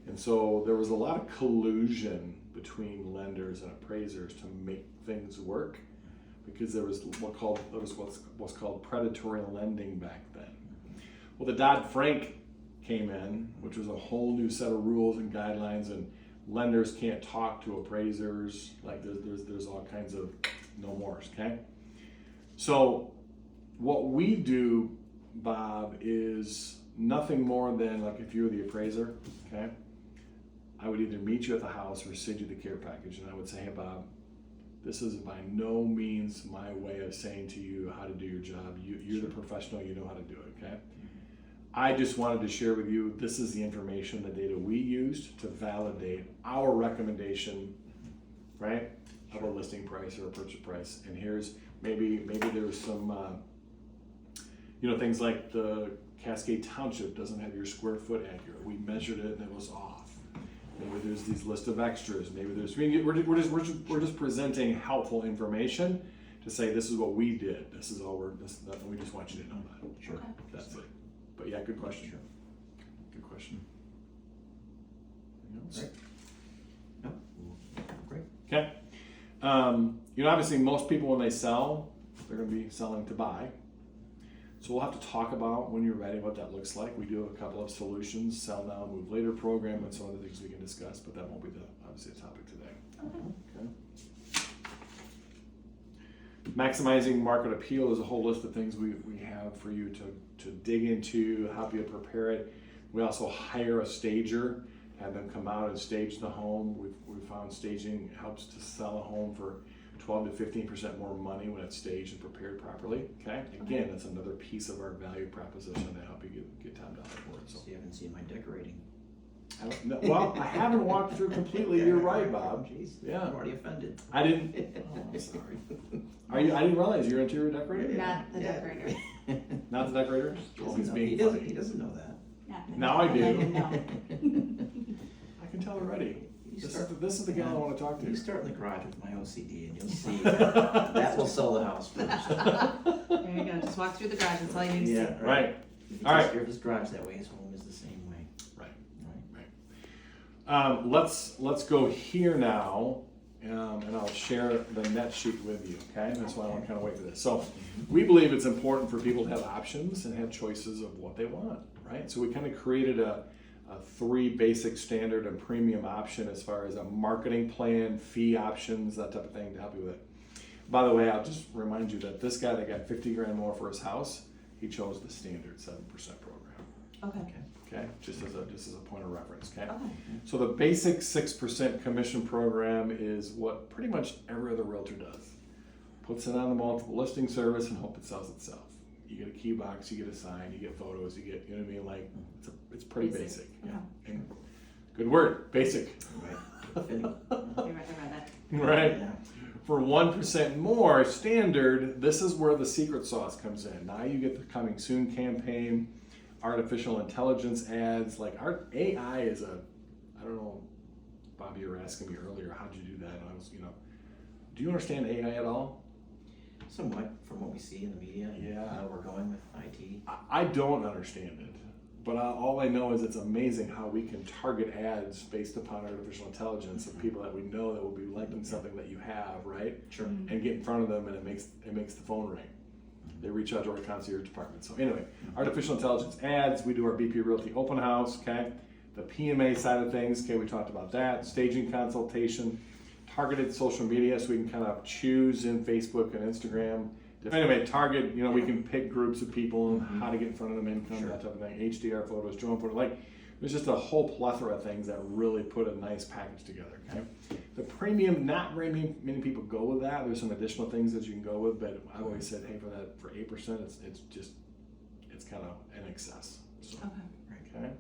And so there was a lot of collusion between lenders and appraisers to make things work, because there was what's called predatory lending back then. Well, the Dodd-Frank came in, which was a whole new set of rules and guidelines, and lenders can't talk to appraisers. Like there's all kinds of no mores, okay? So what we do, Bob, is nothing more than, like, if you're the appraiser, okay, I would either meet you at the house or send you the care package, and I would say, hey, Bob, this is by no means my way of saying to you how to do your job. You're the professional, you know how to do it, okay? I just wanted to share with you, this is the information, the data we used to validate our recommendation, right, of a listing price or a purchase price. And here's, maybe there's some, things like the Cascade Township doesn't have your square foot accurate. We measured it and it was off. Maybe there's these list of extras. Maybe there's, we're just presenting helpful information to say this is what we did. This is all we just want you to know that. Sure. Okay. That's it. But yeah, good question. Sure. Good question. Anything else? Great. No? Great. Okay. Obviously most people when they sell, they're going to be selling to buy. So we'll have to talk about, when you're ready, what that looks like. We do have a couple of solutions, sell now, move later program, and some other things we can discuss, but that won't be obviously the topic today. Okay. Maximizing market appeal is a whole list of things we have for you to dig into, help you prepare it. We also hire a stager, have them come out and stage the home. We've found staging helps to sell a home for 12 to 15% more money when it's staged and prepared properly. Okay. Again, that's another piece of our value proposition to help you get time dollars for it. So you haven't seen my decorating. Well, I haven't walked through completely. You're right, Bob. Jeez, Yeah. I'm already offended. I didn't. Oh, I'm sorry. I didn't realize you're interior decorator. Not the decorator. Not the decorator. Oh, he's being he funny. doesn't know that. Now I do. No. I can tell already. This is the gal I want to talk to. You start in the garage with my OCD and you'll see that will sell the house first. There you go. Just walk through the garage. That's all you need to see. Right. If he All right. takes care of his garage that way, his home is the same way. Right. Let's go here now, and I'll share the net sheet with you. Okay, that's why I want to kind of wait for this. So, we believe it's important for people to have options and have choices of what they want. Right. So we kind of created a 3 basic, standard, and premium option as far as a marketing plan, fee options, that type of thing to help you with it. By the way, I'll just remind you that this guy that got $50,000 more for his house, he chose the standard 7% program. Okay. Okay, just as a point of reference. Okay. Okay. So the basic 6% commission program is what pretty much every other realtor does. Puts it on the multiple listing service and hope it sells itself. You get a key box, you get a sign, you get photos, you get, you know what I mean? Like, it's pretty basic. Yeah. And good word, basic. Right. I read that. Right. Yeah. For 1% more standard, this is where the secret sauce comes in. Now you get the coming soon campaign, artificial intelligence ads. Like our AI is I don't know Bobby, you were asking me earlier, how'd you do that? And I was, do you understand AI at all? Somewhat from what we see in the media. And Yeah. how we're going with IT. I don't understand it, but all I know is it's amazing how we can target ads based upon artificial intelligence of people that we know that will be liking something that you have, right? Sure. And get in front of them, and it makes the phone ring. They reach out to our concierge department. So anyway, artificial intelligence ads. We do our BP Realty open house. Okay, the PMA side of things. Okay, we talked about that. Staging consultation, targeted social media, so we can kind of choose in Facebook and Instagram. Anyway, target. We can pick groups of people and how to get in front of them, income, Sure. that type of thing. HDR photos, drone photos. Like, there's just a whole plethora of things that really put a nice package together. Okay, the premium, not very many people go with that. There's some additional things that you can go with, but I always said, hey, for 8%, it's kind of an excess. So, okay.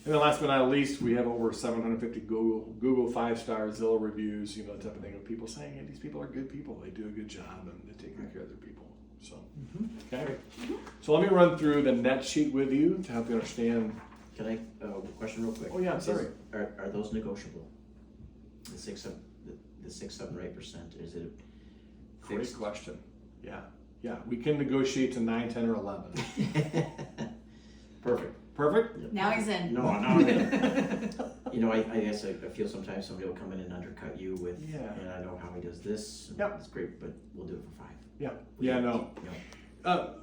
And then last but not least, we have over 750 Google 5-star Zillow reviews, that type of thing, of people saying, hey, these people are good people. They do a good job and they take good care of their people. So, okay. So let me run through the net sheet with you to help you understand. Can I, question real quick? Oh, yeah, I'm sorry. Are those negotiable? The 6, 7, or 8%, is it Great fixed? question. Yeah. We can negotiate to 9, 10, or 11. Perfect? Now he's in. No, I'm in. I guess I feel sometimes somebody will come in and undercut you with, and I know how he does this. And Yep. It's great, but we'll do it for 5. Yeah, no. No.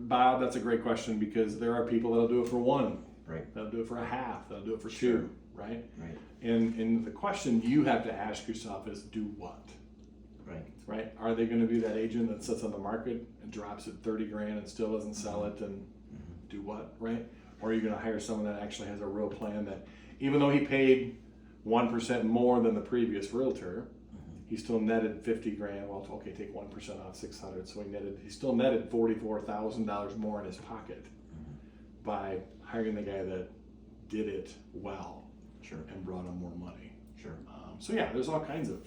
Bob, that's a great question, because there are people that'll do it for 1. Right. They'll do it for a half. They'll do it for Sure. 2, right? Right. And the question you have to ask yourself is, do what? Right? Are they going to be that agent that sits on the market and drops it 30 grand and still doesn't sell it and do what? Right? Or are you going to hire someone that actually has a real plan that, even though he paid 1% more than the previous realtor, he still netted 50 grand. Well, okay, take 1% off 600. So he still netted $44,000 more in his pocket by hiring the guy that did it well. Sure. And brought him more money. Sure. So yeah, there's all kinds of.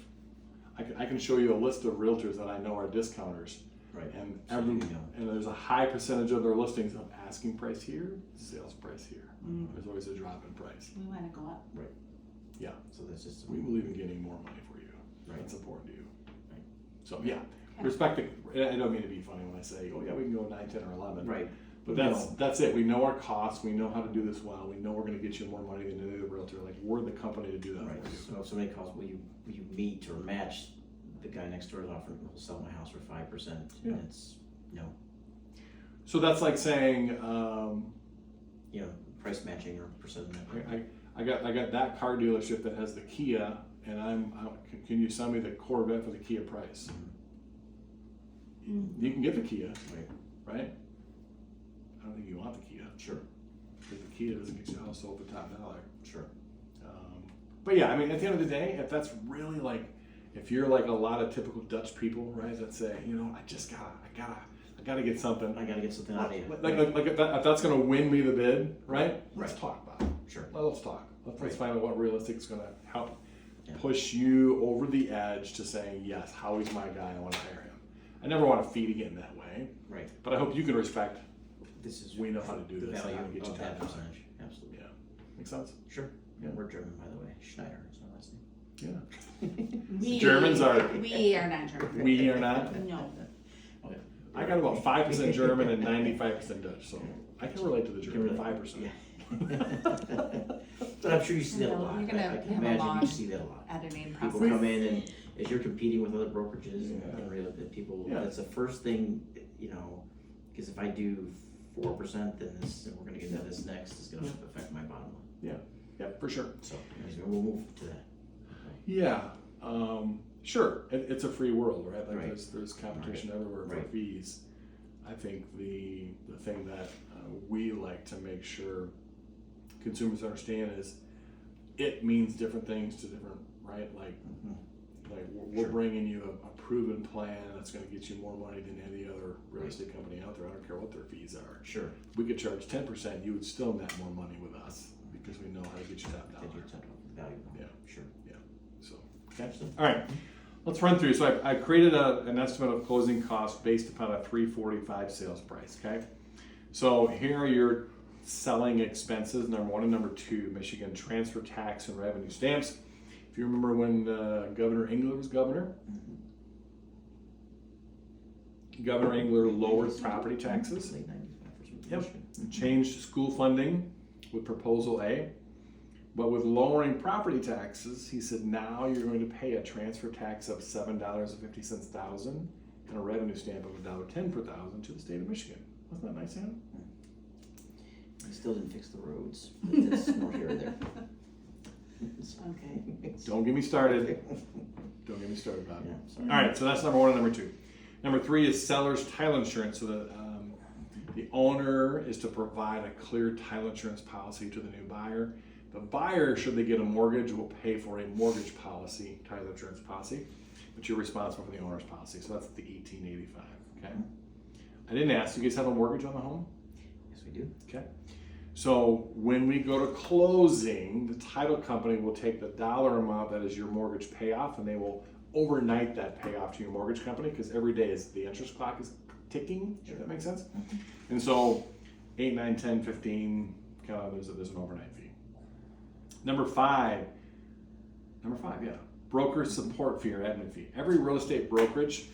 I can show you a list of realtors that I know are discounters. Right. And So and there's a high percentage of their listings of asking price here, sales price here. There's always a drop in price. We want to go up. Right. Yeah. So that's just. We believe in getting more money for you. Right. That's important to you. Right. So yeah, Okay. respect it. I don't mean to be funny when I say, oh yeah, we can go 9, 10, or 11. Right. But that's it. We know our costs. We know how to do this well. We know we're going to get you more money than any other realtor. Like, we're the company to do that Right. for you. So if somebody calls, will you meet or match the guy next door is offering, he'll sell my house for 5%, Yeah. and it's no, So that's like saying, price matching or percent of that. I got that car dealership that has the Kia, and can you sell me the Corvette for the Kia price? You can get the Kia, right? I don't think you want the Kia. Sure. Because the Kia doesn't get you a house sold for top dollar. Sure. But yeah, I mean, at the end of the day, if that's really like, if you're like a lot of typical Dutch people, right, that say, I gotta get something. I gotta get something out of you. Like if that's gonna win me the bid, right? Let's Right. talk about it. Sure. Let's talk. Let's Right. find out what realistic is gonna help Yeah. push you over the edge to saying, yes, Howie's my guy, I wanna hire him. I never wanna feed again that way, Right. but I hope you can respect, This is we know how to do the this and value how to get you of that top dollar. percentage. Absolutely. Yeah, make sense? Sure. Yeah. We're German, by the way. Schneider is my last name. Yeah. Germans are. We are not German. We are not. No. Okay. I got about 5% German and 95% Dutch, so I can relate to the You can German really- 5%. Yeah. But I'm sure you see that a No, lot. you're gonna I can have a imagine long you see that a lot. Editing People process. come in and as you're competing with other brokerages Yeah. and real estate people, Yeah. that's the first thing, because if I do 4%, then we're gonna get into this next, is gonna affect my bottom line. Yeah, for sure. So anyways, we'll move to that. Yeah, sure. It's a free world, right? Like Right. there's competition everywhere for Right. fees. I think the thing that we like to make sure consumers understand is it means different things to different, right? Like we're Sure. bringing you a proven plan that's going to get you more money than any other real estate company out there. I don't care what their fees are. Sure. We could charge 10%, you would still net more money with us because we know how to get you top Get dollar. your value. Yeah. Sure. So, okay. All right, let's run through. So I created an estimate of closing costs based upon a 345 sales price, okay? So here are your selling expenses, number 1 and number 2, Michigan transfer tax and revenue stamps. If you remember when Governor Engler was governor, Governor Engler lowered property taxes, Late 90s when I first moved to Yep. Michigan. changed school funding with Proposal A, but with lowering property taxes, he said now you're going to pay a transfer tax of $7.50 thousand and a revenue stamp of $1.10 per thousand to the state of Michigan. Wasn't that nice, Sam? He still didn't fix the roads, but that's nor here or there. Okay. Don't get me started. Don't get me started about it. Yeah, sorry. All right, so that's number 1 and number 2. Number 3 is seller's title insurance. So the owner is to provide a clear title insurance policy to the new buyer. The buyer, should they get a mortgage, will pay for a mortgage policy, title insurance policy, but you're responsible for the owner's policy. So that's the $1,885. Okay. I didn't ask. You guys have a mortgage on the home? Yes, we do. Okay. So when we go to closing, the title company will take the dollar amount that is your mortgage payoff, and they will overnight that payoff to your mortgage company, because every day is the interest clock is ticking, if that makes sense. And so 8, 9, 10, 15, kind of there's an overnight fee. Number five, yeah, broker support fee or admin fee. Every real estate brokerage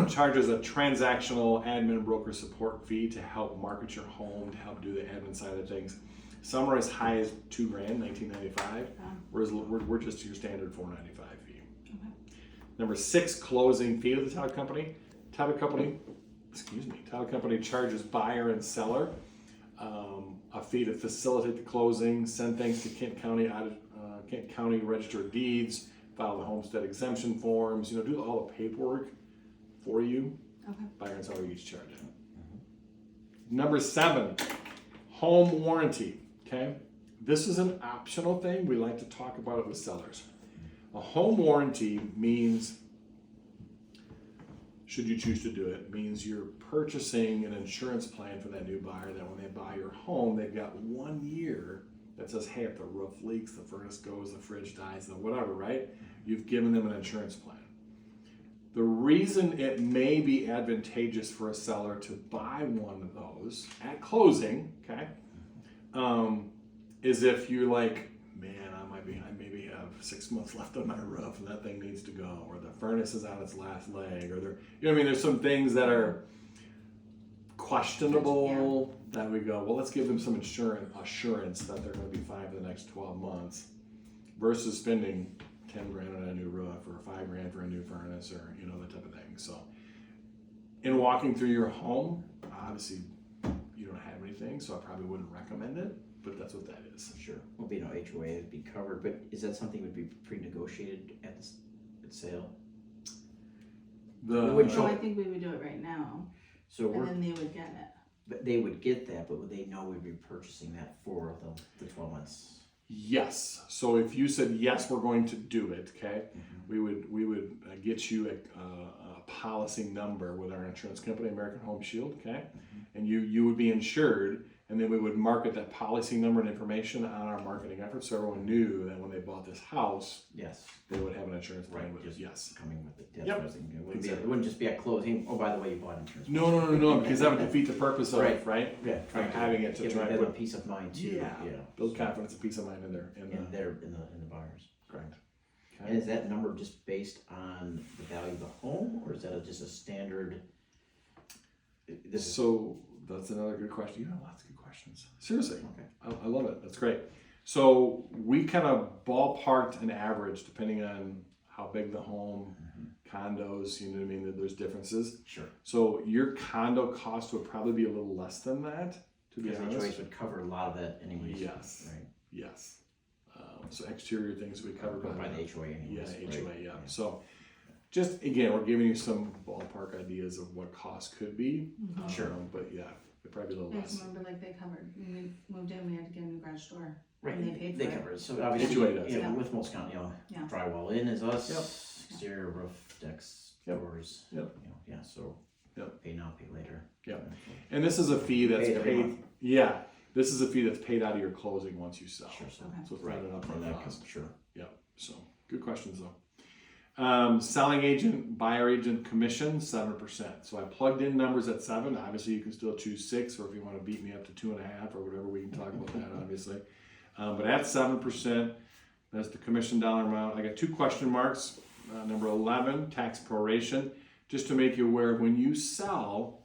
charges a transactional admin broker support fee to help market your home, to help do the admin side of things. Some are as high as $2,000, $1,995, whereas we're just your standard $495 fee. Okay. Number 6, closing fee to the title company. Title company charges buyer and seller a fee to facilitate the closing, send things to Kent County Register of Deeds, file the homestead exemption forms, do all the paperwork for you. Okay. Buyer and seller each charge it. Number 7, home warranty. Okay, this is an optional thing. We like to talk about it with sellers. A home warranty means, should you choose to do it, means you're purchasing an insurance plan for that new buyer that when they buy your home, they've got 1 year that says, hey, if the roof leaks, the furnace goes, the fridge dies, the whatever, right? You've given them an insurance plan. The reason it may be advantageous for a seller to buy one of those at closing, okay, is if you're like, man, I maybe have 6 months left on my roof and that thing needs to go, or the furnace is on its last leg, or there's some things that are questionable that we go, well, let's give them some assurance that they're going to be fine for the next 12 months versus spending $10,000 on a new roof or $5,000 for a new furnace, or that type of thing. So in walking through your home, obviously you don't have anything, so I probably wouldn't recommend it, but that's what that is. Sure. Well, be no HOA, it'd be covered, but is that something would be pre-negotiated at sale? So I think we would do it right now, So and then they would get it. but they would get that, but would they know we'd be purchasing that for the 12 months? Yes. So if you said yes, we're going to do it, okay, we would get you a policy number with our insurance company, American Home Shield, okay, and you would be insured, and then we would market that policy number and information on our marketing efforts, so everyone knew that when they bought this house, Yes. they would have an insurance plan Right, with us. just Yes. coming with it. That's Yep. what I was thinking. Exactly. It wouldn't just be at closing, oh, by the way, you bought insurance. No, because that would defeat the purpose of it, right? Yeah. Having it to Give try and them a put peace of mind too. Yeah. Build confidence and peace of mind in there. In the buyers. Correct. And is that number just based on the value of the home, or is that just a standard? So that's another good question. You have lots of good questions. Seriously. Okay. I love it. That's great. So we kind of ballparked an average depending on how big the home, condos, you know what I mean? There's differences. Sure. So your condo cost would probably be a little less than that, to be Because honest. HOAs would cover a lot of that anyways. Yes. Right. Yes. So exterior things we cover Covered by the HOA anyways. Yeah, HOA, right? yeah. So just, again, we're giving you some ballpark ideas of what costs could be. Sure. But yeah, it'd probably be a little I less. remember, like, they covered, when we moved in, we had to get a new garage door. Right. And they paid for They it. cover it. So obviously, HOA does, yeah, with most county, Yeah. drywall in is us. Yep. Exterior roof, decks, Yep. doors. Yep. Yeah. So. Yep. Pay now, pay later. Yep. And this is a fee that's Paid every paid. month. Yeah, this is a fee that's paid out of your closing once you sell. Sure. So. Okay. So it's not an upfront That cost. comes, sure. Yeah. So good questions though. Selling agent, buyer agent commission, 7%. So I plugged in numbers at 7. Obviously, you can still choose 6, or if you want to beat me up to 2.5 or whatever, we can talk about that, obviously. But at 7%, that's the commission dollar amount. I got 2 question marks. Number 11, tax proration. Just to make you aware, when you sell,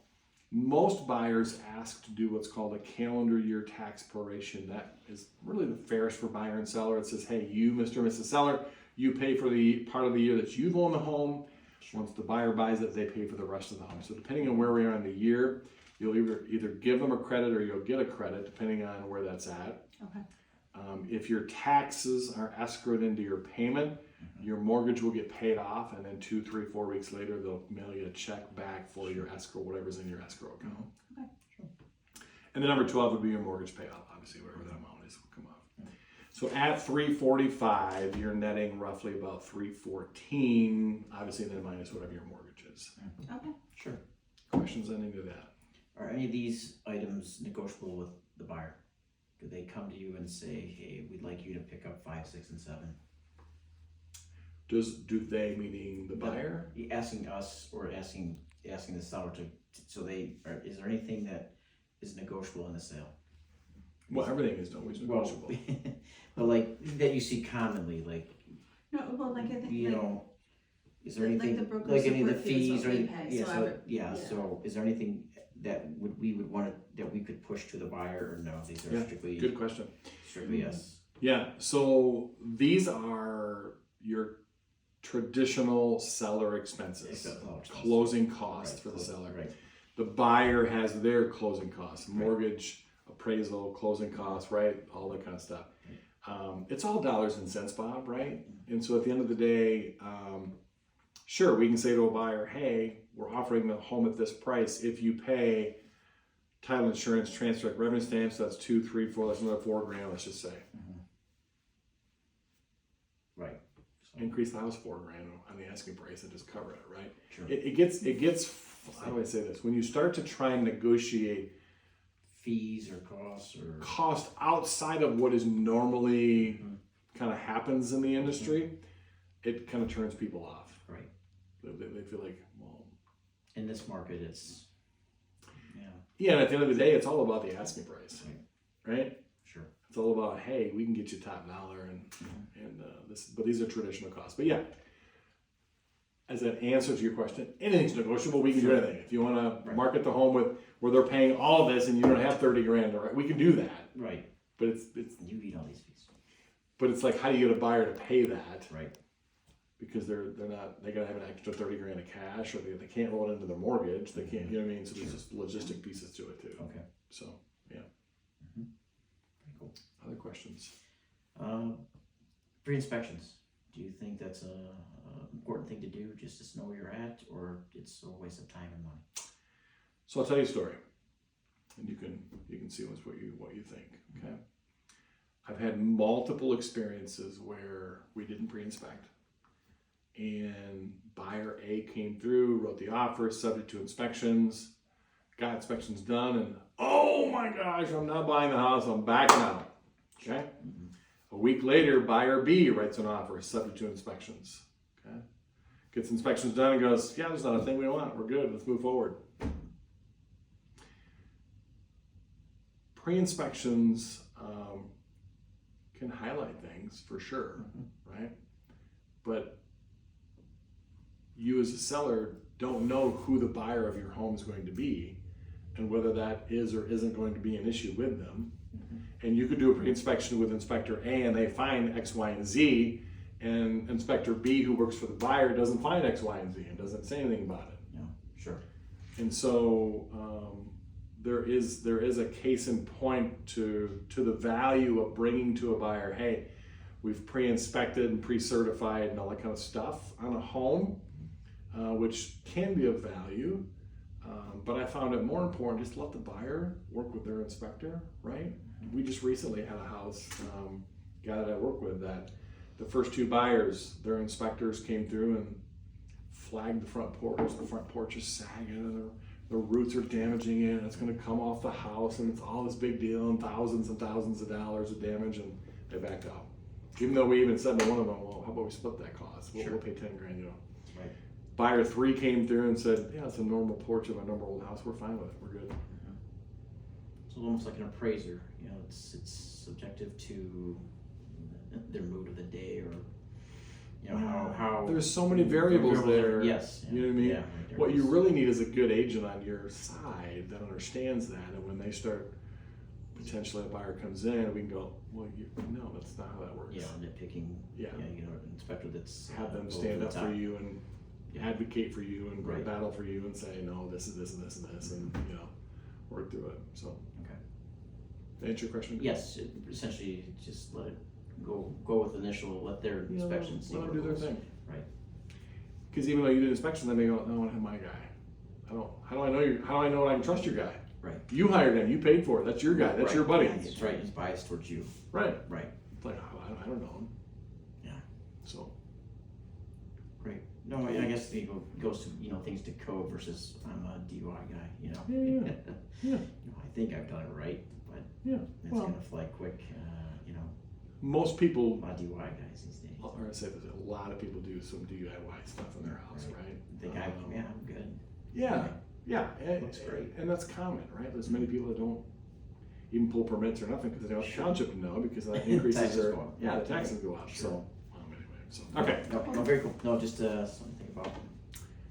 most buyers ask to do what's called a calendar year tax proration. That is really the fairest for buyer and seller. It says, hey, you, Mr. and Mrs. Seller, you pay for the part of the year that you've owned the home. Once the buyer buys it, they pay for the rest of the home. So depending on where we are in the year, you'll either give them a credit or you'll get a credit, depending on where that's at. Okay. If your taxes are escrowed into your payment, your mortgage will get paid off, and then 2, 3, 4 weeks later, they'll mail you a check back for your escrow, whatever's in your escrow account. Okay. Sure. And the number 12 would be your mortgage payoff, obviously, whatever that amount is will come off. So at 345, you're netting roughly about 314, obviously, and then minus whatever your mortgage is. Okay. Sure. Questions on any of that? Are any of these items negotiable with the buyer? Do they come to you and say, hey, we'd like you to pick up 5, 6, and 7? Do they, meaning the buyer? Asking us or asking the seller to, is there anything that is negotiable in the sale? Well, everything is always negotiable. But like, that you see commonly, like, No, well, like I think, you know, is there like anything, the broker like any of the support fee is fees what or we anything? pay, Yeah, so I so, would- yeah, yeah. so is there anything that we would want to, that we could push to the buyer, or no, these are Yeah, strictly good question. yes? Yeah, so these are your traditional seller expenses, closing costs Right, for the seller. Right, The buyer has their closing costs, mortgage, appraisal, closing costs, right? All that kind of stuff. It's all dollars and cents, Bob, right? And so at the end of the day, sure, we can say to a buyer, hey, we're offering the home at this price if you pay title insurance, transfer, revenue stamps, that's 2, 3, 4, that's another $4,000, let's just say. right. So, Increase the house $4,000 on the asking price and just cover it, right? sure. It gets, how do I say this? When you start to try and negotiate Fees or costs or cost outside of what is normally kind of happens in the industry, it kind of turns people off. right. They feel like, well, In this market, it's yeah, and at the end of the day, it's all about the asking price, right? sure. It's all about, hey, we can get you top dollar and this, but these are traditional costs. But yeah, as an answer to your question, anything's negotiable. We can do anything. If you want to market the home with where they're paying all of this and you don't have $30,000, right? We can do that. Right. But it's You eat all these fees. but it's like, how do you get a buyer to pay that? Right. Because they're gotta have an extra $30,000 of cash, or they can't roll it into their mortgage. They can't, you know what I mean? So there's just logistic pieces to it too. Okay. So yeah. Very cool. Other questions? Pre-inspections. Do you think that's a important thing to do just to know where you're at, or it's a waste of time and money? So I'll tell you a story, and you can see what you think. Okay. I've had multiple experiences where we didn't pre-inspect, and buyer A came through, wrote the offer, subject to inspections, got inspections done, and oh my gosh, I'm not buying the house, I'm backing out. Okay. A week later, buyer B writes an offer, subject to inspections. Okay. Gets inspections done and goes, yeah, there's not a thing we want, we're good, let's move forward. Pre-inspections can highlight things for sure, right? But you as a seller don't know who the buyer of your home is going to be and whether that is or isn't going to be an issue with them. And you could do a pre-inspection with Inspector A and they find X, Y, and Z, and Inspector B, who works for the buyer, doesn't find X, Y, and Z and doesn't say anything about it. Yeah, sure. And so there is a case in point to the value of bringing to a buyer, hey, we've pre-inspected and pre-certified and all that kind of stuff on a home, which can be of value. But I found it more important just let the buyer work with their inspector, right? We just recently had a house, guy that I work with, that the first 2 buyers, their inspectors came through and flagged the front porch. The front porch is sagging and the roots are damaging it, and it's going to come off the house, and it's all this big deal, and thousands of dollars of damage, and they backed out. Even though we even said to one of them, well, how about we split that cost? We'll, Sure. we'll pay 10 grand, you know. Right. Buyer 3 came through and said, yeah, it's a normal porch of a normal old house. We're fine with it. We're good. It's almost like an appraiser, you know, it's subjective to their mood of the day, or, you know, how. There's so many variables there. Yes. You know what I mean? Yeah, right, there What you is. really need is a good agent on your side that understands that. And when they start, potentially a buyer comes in, we can go, well, no, that's not how that works. Yeah, nitpicking. Yeah. You know, an inspector that's. Have them over stand the up top. for you and advocate for you and Right. battle for you and say, no, this is this and this and this, and, you know, work through it. So, Okay. to answer your question? Yes, essentially, just let it go with initial, let their inspection see Let where them do it their goes. thing. Right. Because even though you did inspection, then they go, no, I want to have my guy. How do I know I can trust your guy? Right. You hired him, you paid for it, that's your guy, that's Right. your buddy. It's right, it's biased towards you. Right. Right. It's like, I don't know him. Yeah. So, Great. No, I guess it goes to, you know, things to code versus I'm a DUI guy, you know. Yeah. You know, I think I've done it right, but yeah. it's Well, gonna fly quick, you know, most people, a lot of DUI guys these days. or I say this, a lot of people do some DIY stuff in their house, right? Think I'm good. Yeah, yeah, Looks great. and that's common, right? There's many people that don't even pull permits or nothing because they don't want the township to know because that increases Taxes their, go up. yeah, the taxes go up, Sure. so, anyway, so, okay. No, very cool. No, just something to think about.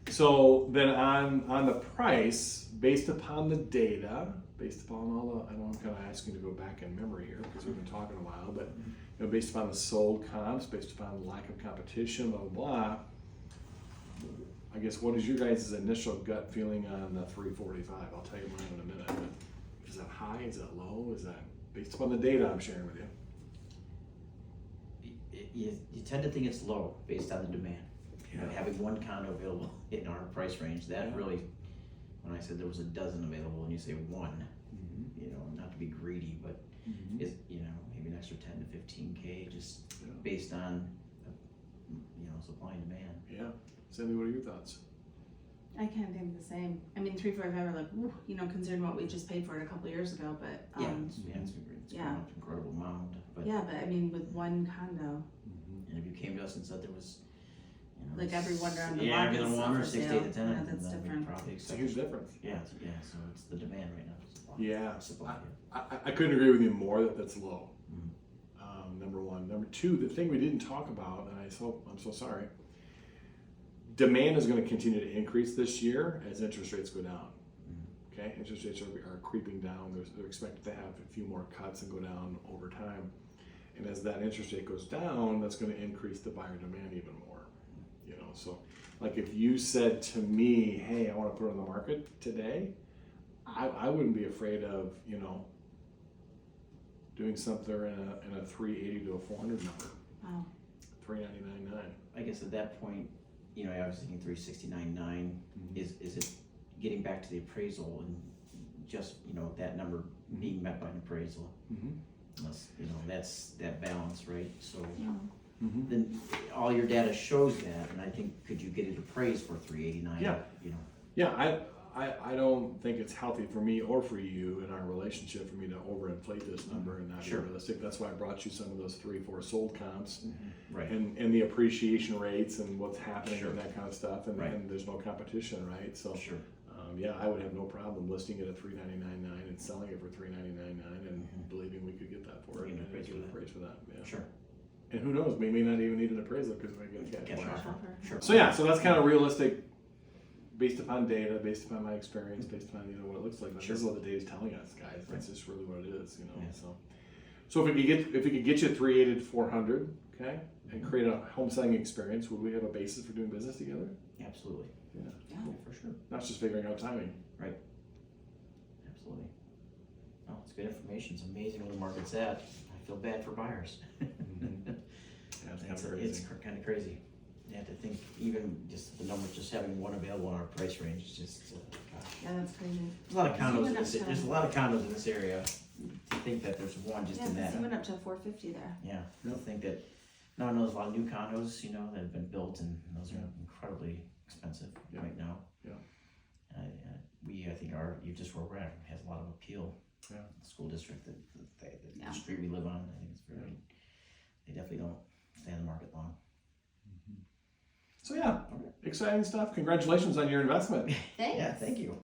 So then on the price, based upon the data, based upon all the, I know I'm kind of asking you to go back in memory here because we've been talking a while, but you know, based upon the sold comps, based upon the lack of competition, blah, blah, blah, I guess what is your guys' initial gut feeling on the 345? I'll tell you mine in a minute, but is that high, is that low, is that based upon the data I'm sharing with you? You tend to think it's low based on the demand. You know, Yeah. having one condo available in our price range, that Yeah. really, when I said there was a dozen available and you say one, you know, not to be greedy, but is, you know, maybe an extra 10 to 15K just Yeah. based on, you know, supply and demand. Yeah, Sandy, what are your thoughts? I kind of think the same. I mean, 345 are like, woo, you know, considering what we just paid for it a couple years ago, but It's yeah. an incredible amount, but yeah, but I mean, with one condo, and if you came to us and said there was, you know, like every one around the yeah, block every is other one up or for 6 to sale. 8 to 10, Yeah, that's then we'd different. probably It's a accept. huge difference. Yeah, so it's the demand right now. Supply. Yeah. Supply. I couldn't agree with you more that that's low. Mhm. Number one. Number two, the thing we didn't talk about, and I'm so sorry. Demand is going to continue to increase this year as interest rates go down. Okay, interest rates are creeping down. They're expected to have a few more cuts and go down over time. And as that interest rate goes down, that's going to increase the buyer demand even more. You know, so like if you said to me, "Hey, I want to put it on the market today," I wouldn't be afraid of, you know, doing something in a 380 to a 400 number. Wow. 399.9. I guess at that point, you know, I was thinking 369.9. Is it getting back to the appraisal and just, you know, that number being met by an appraisal? Unless, you know, that's that balance, right? So then all your data shows that, and I think could you get it appraised for 389? Yeah. You know. Yeah, I don't think it's healthy for me or for you in our relationship for me to overinflate this number and not Sure. be realistic. That's why I brought you some of those 3-4 sold comps Right. and the appreciation rates and what's happening Sure. and that kind of stuff. And, Right. and there's no competition, right? So Sure. yeah, I would have no problem listing it at 399.9 and selling it for 399.9 and believing we could get that for it Getting and appraised get for that. appraised for that. Yeah. Sure. And who knows, we may not even need an appraisal because we get a cash Cash offer. offer. Sure. So yeah, so that's kind of realistic, based upon data, based upon my experience, based upon, you know, what it looks like. But Sure. This is what the data's telling us, guys. That's just really what it is, you know. Yeah. So if it could get you 380 to 400, okay, and create a home selling experience, would we have a basis for doing business together? Absolutely. Yeah. Yeah. For sure. Not just figuring out timing. Absolutely. Oh, it's good information. It's amazing where the market's at. I feel bad for buyers. Yeah, it's kind It's, of it's crazy. kind of crazy. Yeah, to think even just the numbers, just having one available in our price range is just, gosh. Yeah, that's crazy. There's a lot of condos in went this, up to- there's a lot of condos in this area. To think that there's one just Yeah, in because that. it went up to 450 there. Yeah, to think that, no, I know there's a lot of new condos, you know, that have been built and those are incredibly expensive Yeah. right now. Yeah. I think just where we're at has a lot of appeal. Yeah. The school district, Yeah. the street we live on, I think it's very, they definitely don't So yeah, exciting stuff. Congratulations on your investment. Thanks. Yeah, thank you.